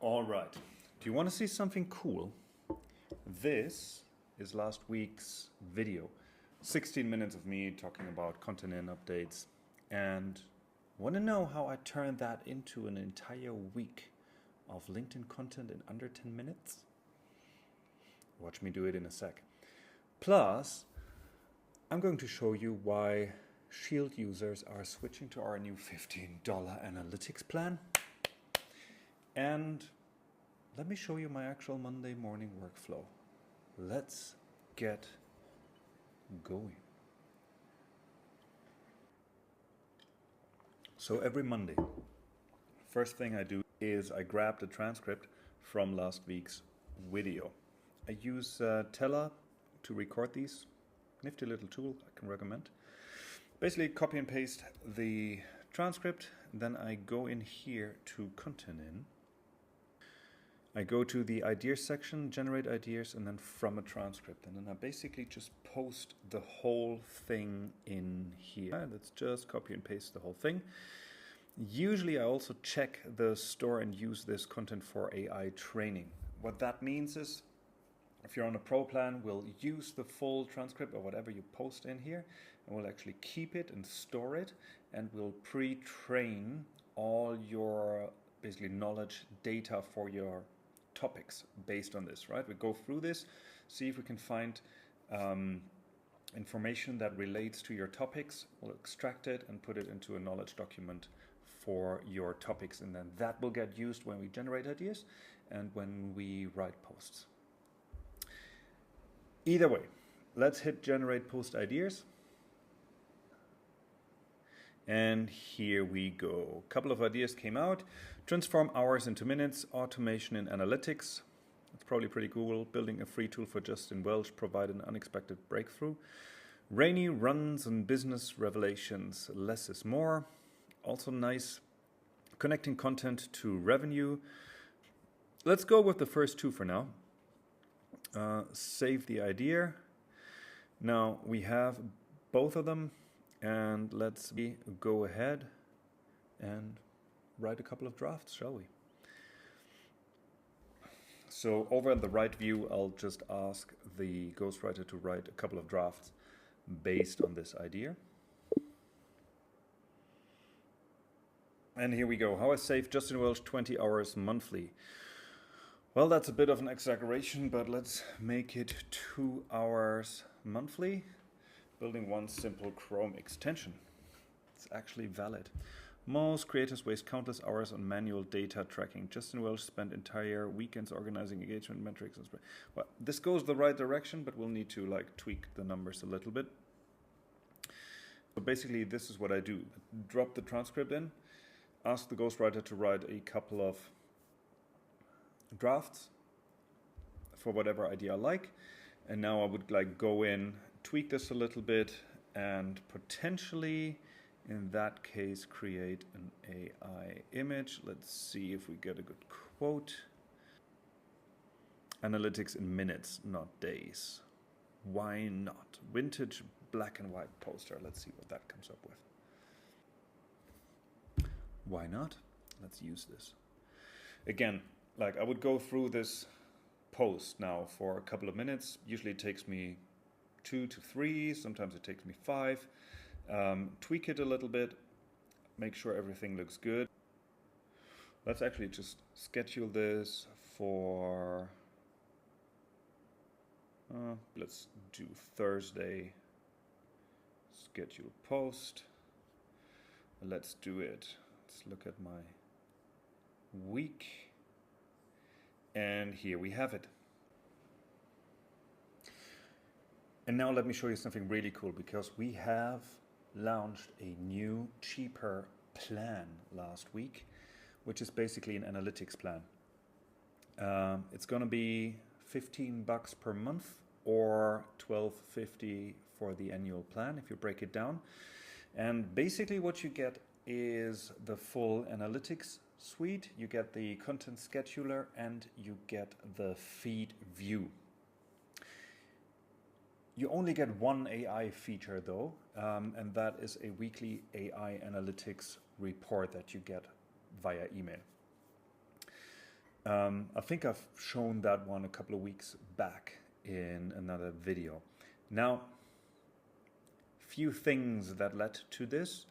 All right. Do you want to see something cool? This is last week's video. 16 minutes of me talking about content and updates. And want to know how I turned that into an entire week of LinkedIn content in under 10 minutes? Watch me do it in a sec. Plus, I'm going to show you why Shield users are switching to our new $15 analytics plan. And let me show you my actual Monday morning workflow. Let's get going. So every Monday, first thing I do is I grab the transcript from last week's video. I use Tella to record these. Nifty little tool I can recommend. Basically copy and paste the transcript, then I go in here to content in. I go to the ideas section, generate ideas, and then from a transcript. And then I basically just post the whole thing in here. Let's just copy and paste the whole thing. Usually I also check the store and use this content for AI training. What that means is, if you're on a pro plan, we'll use the full transcript or whatever you post in here, and we'll actually keep it and store it, and we'll pre-train all your basically knowledge data for your topics based on this, right? We go through this, see if we can find information that relates to your topics. We'll extract it and put it into a knowledge document for your topics, and then that will get used when we generate ideas and when we write posts. Either way, let's hit generate post ideas. And here we go. A couple of ideas came out. Transform hours into minutes, automation in analytics. It's probably pretty cool. Building a free tool for Justin Welsh provided an unexpected breakthrough. Rainy runs and business revelations. Less is more. Also nice. Connecting content to revenue. Let's go with the first two for now. Save the idea. Now we have both of them. And let's go ahead and write a couple of drafts, shall we? So over in the right view, I'll just ask the ghostwriter to write a couple of drafts based on this idea. And here we go. How I save Justin Welsh 20 hours monthly. Well, that's a bit of an exaggeration, but let's make it 2 hours monthly. Building one simple Chrome extension. It's actually valid. Most creators waste countless hours on manual data tracking. Justin Welsh spent entire weekends organizing engagement metrics. Well, this goes the right direction, but we'll need to tweak the numbers a little bit. So basically, this is what I do. Drop the transcript in, ask the ghostwriter to write a couple of drafts for whatever idea I like, and now I would go in, tweak this a little bit, and potentially in that case create an AI image. Let's see if we get a good quote. Analytics in minutes, not days. Why not? Vintage black and white poster. Let's see what that comes up with. Why not? Let's use this. Again, I would go through this post now for a couple of minutes. Usually it takes me 2 to 3, sometimes it takes me 5. Tweak it a little bit, make sure everything looks good. Let's actually just schedule this for, let's do Thursday, schedule post. Let's do it. Let's look at my week. And here we have it. And now let me show you something really cool, because we have launched a new, cheaper plan last week, which is basically an analytics plan. It's going to be $15 per month or $12.50 for the annual plan if you break it down. And basically what you get is the full analytics suite, you get the content scheduler, and you get the feed view. You only get one AI feature though, and that is a weekly AI analytics report that you get via email. I think I've shown that one a couple of weeks back in another video. Now, few things that led to this,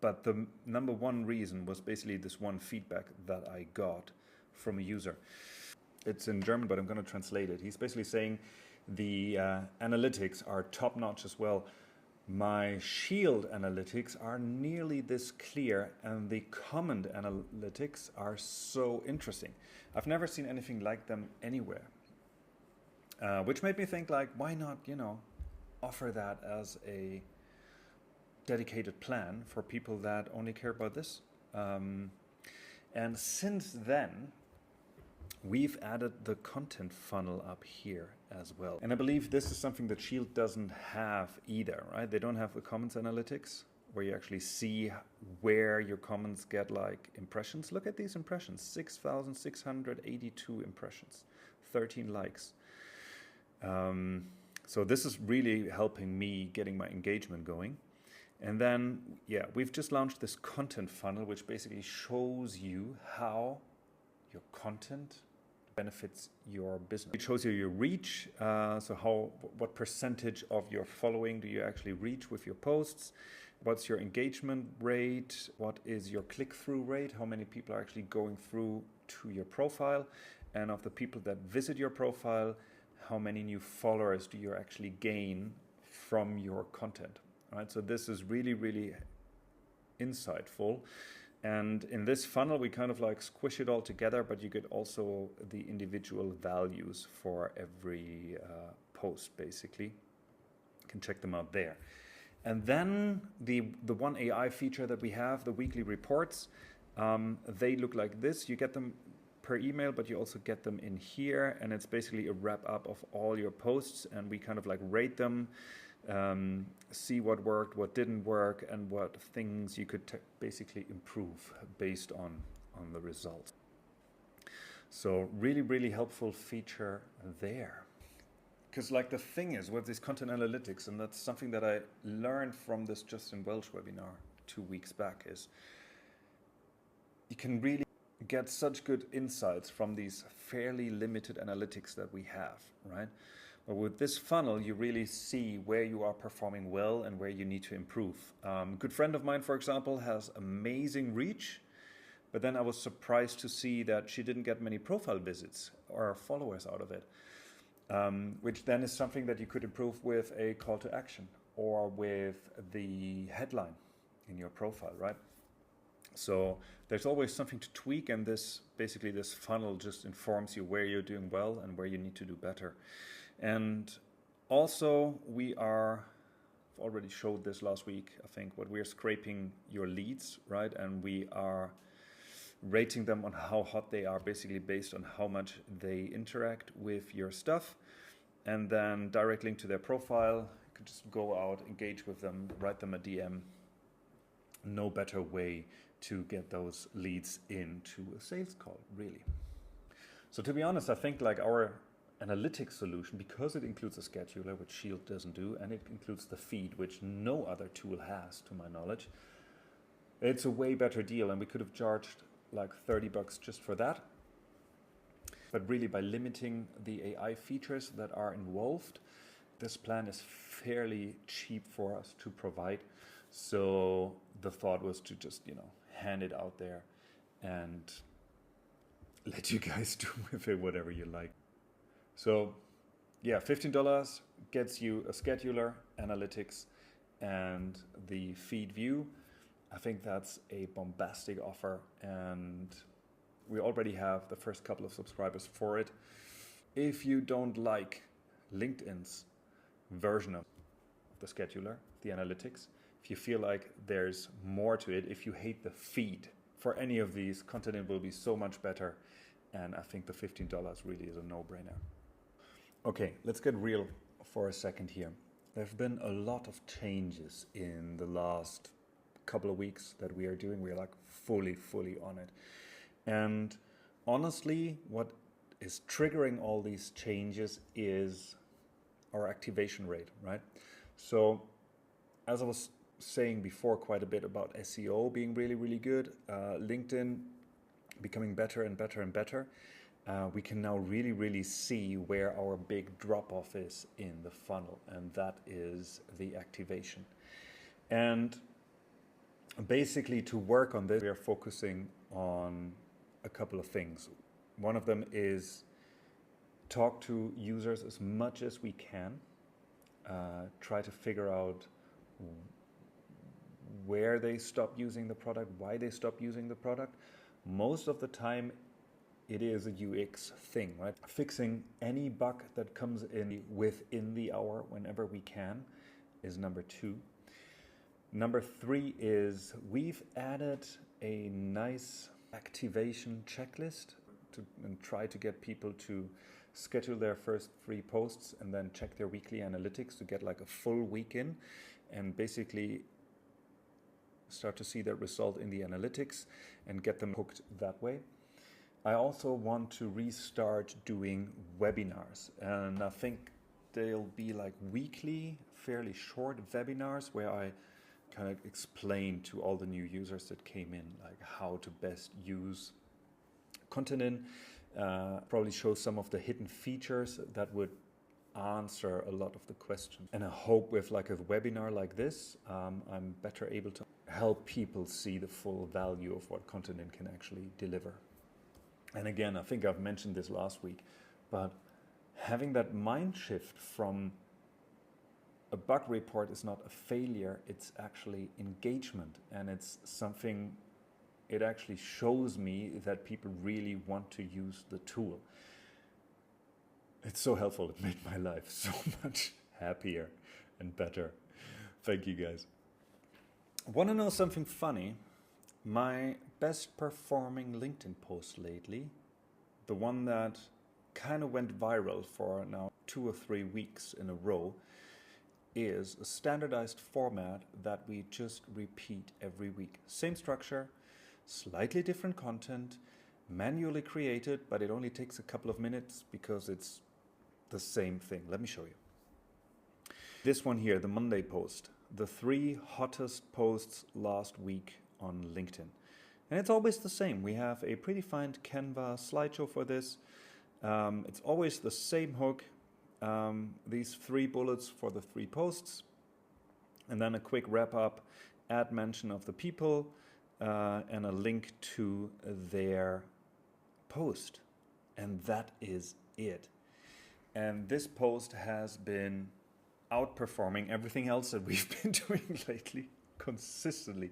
but the number one reason was basically this one feedback that I got from a user. It's in German, but I'm going to translate it. He's basically saying the analytics are top notch as well. My Shield analytics are nearly this clear, and the comment analytics are so interesting. I've never seen anything like them anywhere, which made me think, like, why not, offer that as a dedicated plan for people that only care about this. And since then, we've added the content funnel up here as well. And I believe this is something that Shield doesn't have either, right? They don't have the comments analytics where you actually see where your comments get like impressions. Look at these impressions, 6,682 impressions, 13 likes. So this is really helping me getting my engagement going. And then, yeah, we've just launched this content funnel, which basically shows you how your content benefits your business. It shows you your reach, so what percentage of your following do you actually reach with your posts? What's your engagement rate? What is your click-through rate? How many people are actually going through to your profile? And of the people that visit your profile, how many new followers do you actually gain from your content? All right, so this is really, really insightful. And in this funnel, we kind of like squish it all together, but you get also the individual values for every post, basically. You can check them out there. And then the one AI feature that we have, the weekly reports, they look like this. You get them per email, but you also get them in here. And it's basically a wrap up of all your posts. And we kind of like rate them, see what worked, what didn't work, and what things you could basically improve based on the results. So really, really helpful feature there. Because like the thing is with this content analytics, and that's something that I learned from this Justin Welsh webinar 2 weeks back, is you can really get such good insights from these fairly limited analytics that we have, right? But with this funnel, you really see where you are performing well and where you need to improve. A good friend of mine, for example, has amazing reach, but then I was surprised to see that she didn't get many profile visits or followers out of it, which then is something that you could improve with a call to action or with the headline in your profile, right? So there's always something to tweak, and this funnel just informs you where you're doing well and where you need to do better. And also I've already showed this last week, I think, but we're scraping your leads, right? And we are rating them on how hot they are, basically based on how much they interact with your stuff. And then direct link to their profile. You could just go out, engage with them, write them a DM. No better way to get those leads into a sales call, really. So to be honest, I think like our analytics solution, because it includes a scheduler, which Shield doesn't do, and it includes the feed, which no other tool has, to my knowledge, it's a way better deal, and we could have charged like $30 just for that. But really, by limiting the AI features that are involved, this plan is fairly cheap for us to provide. So the thought was to just, hand it out there and let you guys do with it whatever you like. So yeah, $15 gets you a scheduler, analytics, and the feed view. I think that's a bombastic offer, and we already have the first couple of subscribers for it. If you don't like LinkedIn's version of the scheduler, the analytics, if you feel like there's more to it, if you hate the feed for any of these, content will be so much better, and I think the $15 really is a no-brainer. Okay, let's get real for a second here. There have been a lot of changes in the last couple of weeks that we are doing. We're like fully on it. And honestly, what is triggering all these changes is our activation rate, right? So as I was saying before quite a bit about SEO being really, really good, LinkedIn becoming better and better and better. we can now really see where our big drop-off is in the funnel, and that is the activation. And basically, to work on this, we are focusing on a couple of things. One of them is talk to users as much as we can, try to figure out where they stop using the product, why they stop using the product. Most of the time, it is a UX thing, right? Fixing any bug that comes in within the hour whenever we can is number 2. Number 3 is we've added a nice activation checklist and try to get people to schedule their first 3 posts and then check their weekly analytics to get like a full week in and basically start to see that result in the analytics and get them hooked that way. I also want to restart doing webinars, and I think they'll be like weekly, fairly short webinars where I kind of explain to all the new users that came in like how to best use content in, probably show some of the hidden features that would answer a lot of the questions. And I hope with like a webinar like this, I'm better able to help people see the full value of what content in can actually deliver. And again, I think I've mentioned this last week, but having that mind shift from a bug report is not a failure, it's actually engagement. And it's something, it actually shows me that people really want to use the tool. It's so helpful, it made my life so much happier and better. Thank you guys. Want to know something funny? My best performing LinkedIn post lately, the one that kind of went viral for now 2 or 3 weeks in a row, is a standardized format that we just repeat every week. Same structure, slightly different content, manually created, but it only takes a couple of minutes because it's the same thing. Let me show you. This one here, the Monday post, the 3 hottest posts last week on LinkedIn. And it's always the same. We have a predefined Canva slideshow for this. It's always the same hook. These 3 bullets for the 3 posts. And then a quick wrap up, add mention of the people, and a link to their post. And that is it. And this post has been outperforming everything else that we've been doing lately consistently.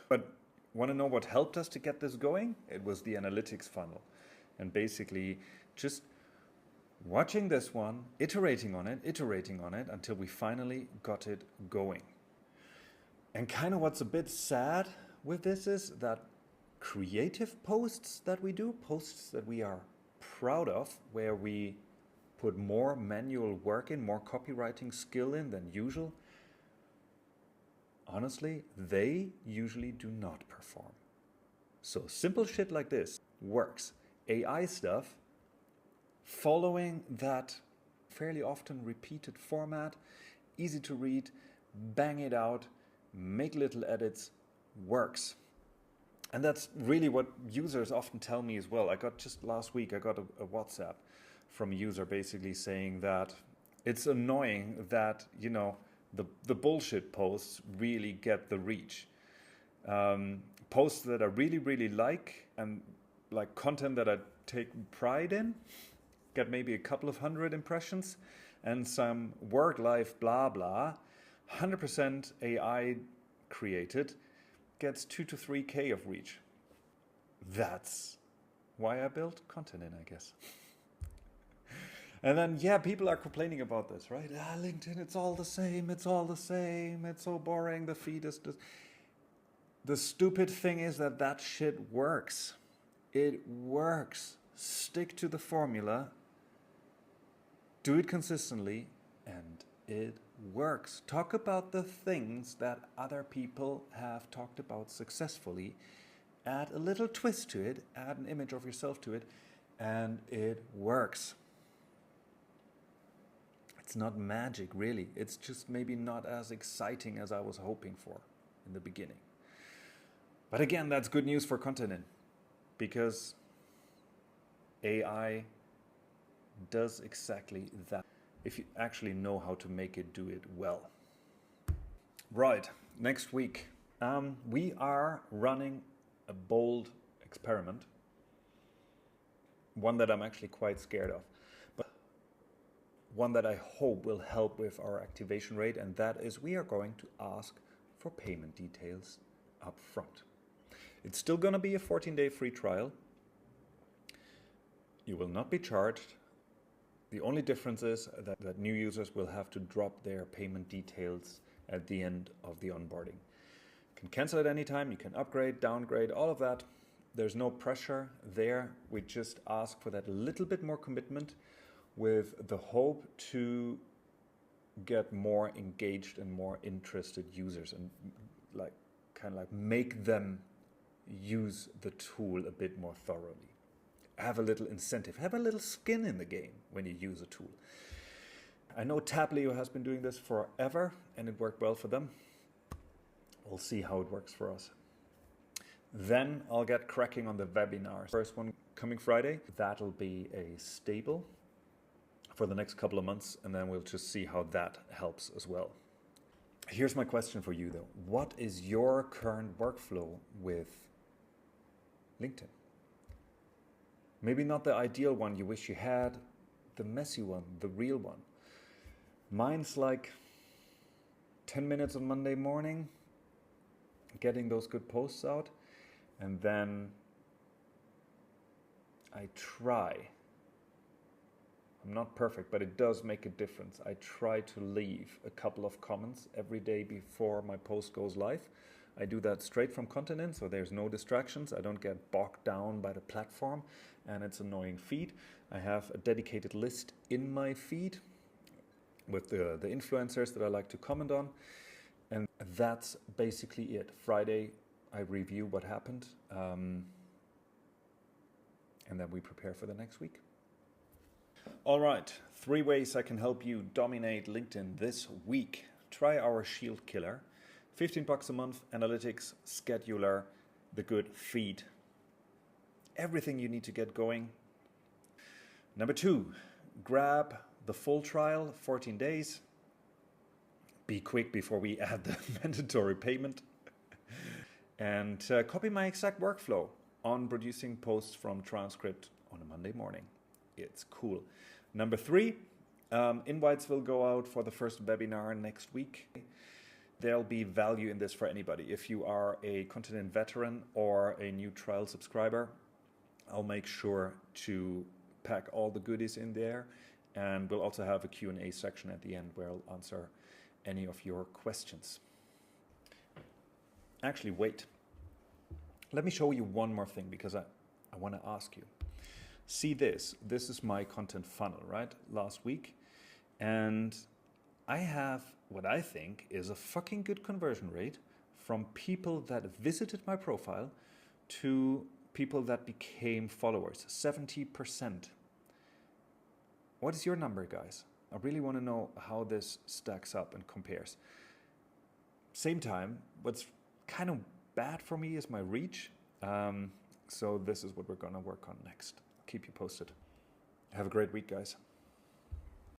But want to know what helped us to get this going? It was the analytics funnel. And basically just watching this one, iterating on it until we finally got it going. And kind of what's a bit sad with this is that creative posts that we do, posts that we are proud of, where we put more manual work in, more copywriting skill in than usual, honestly, they usually do not perform. So simple shit like this works. AI stuff, following that fairly often repeated format, easy to read, bang it out, make little edits, works. And that's really what users often tell me as well. Just last week, I got a WhatsApp from a user basically saying that it's annoying that, the bullshit posts really get the reach. Posts that I really like and like content that I take pride in get maybe a couple of 100 impressions, and some work-life blah blah, 100% AI created, gets 2 to 3K of reach. That's why I built content in, I guess. And then, people are complaining about this, right? LinkedIn, it's all the same, it's so boring, the feed is just... The stupid thing is that shit works. It works. Stick to the formula, do it consistently, and it works. Talk about the things that other people have talked about successfully, add a little twist to it, add an image of yourself to it, and it works. It's not magic, really. It's just maybe not as exciting as I was hoping for in the beginning. But again, that's good news for content in, because AI does exactly that, if you actually know how to make it do it well. Right, next week, we are running a bold experiment, one that I'm actually quite scared of, but one that I hope will help with our activation rate, and that is we are going to ask for payment details up front. It's still going to be a 14-day free trial. You will not be charged. The only difference is that new users will have to drop their payment details at the end of the onboarding. You can cancel at any time, you can upgrade, downgrade, all of that. There's no pressure there. We just ask for that little bit more commitment with the hope to get more engaged and more interested users and kind of make them use the tool a bit more thoroughly. Have a little incentive, have a little skin in the game when you use a tool. I know Tablio has been doing this forever and it worked well for them. We'll see how it works for us. Then I'll get cracking on the webinars. First one coming Friday. That'll be a staple for the next couple of months, and then we'll just see how that helps as well. Here's my question for you though. What is your current workflow with LinkedIn? Maybe not the ideal one you wish you had, the messy one, the real one. Mine's like 10 minutes on Monday morning, getting those good posts out, and then I try. I'm not perfect, but it does make a difference. I try to leave a couple of comments every day before my post goes live. I do that straight from content in, so there's no distractions. I don't get bogged down by the platform and its annoying feed. I have a dedicated list in my feed with the influencers that I like to comment on. And that's basically it. Friday, I review what happened, and then we prepare for the next week. All right, 3 ways I can help you dominate LinkedIn this week. Try our Shield Killer. $15 a month, analytics, scheduler, the good feed. Everything you need to get going. Number 2, grab the full trial, 14 days. Be quick before we add the mandatory payment. And copy my exact workflow on producing posts from transcript on a Monday morning. It's cool. Number 3, invites will go out for the first webinar next week. There'll be value in this for anybody. If you are a Continent veteran or a new trial subscriber, I'll make sure to pack all the goodies in there. And we'll also have a Q&A section at the end where I'll answer any of your questions. Actually, wait. Let me show you one more thing because I want to ask you. See this. This is my content funnel, right? Last week. And I have what I think is a fucking good conversion rate from people that visited my profile to people that became followers. 70%. What is your number, guys? I really want to know how this stacks up and compares. Same time, what's kind of bad for me is my reach. So this is what we're going to work on next. I'll keep you posted. Have a great week, guys.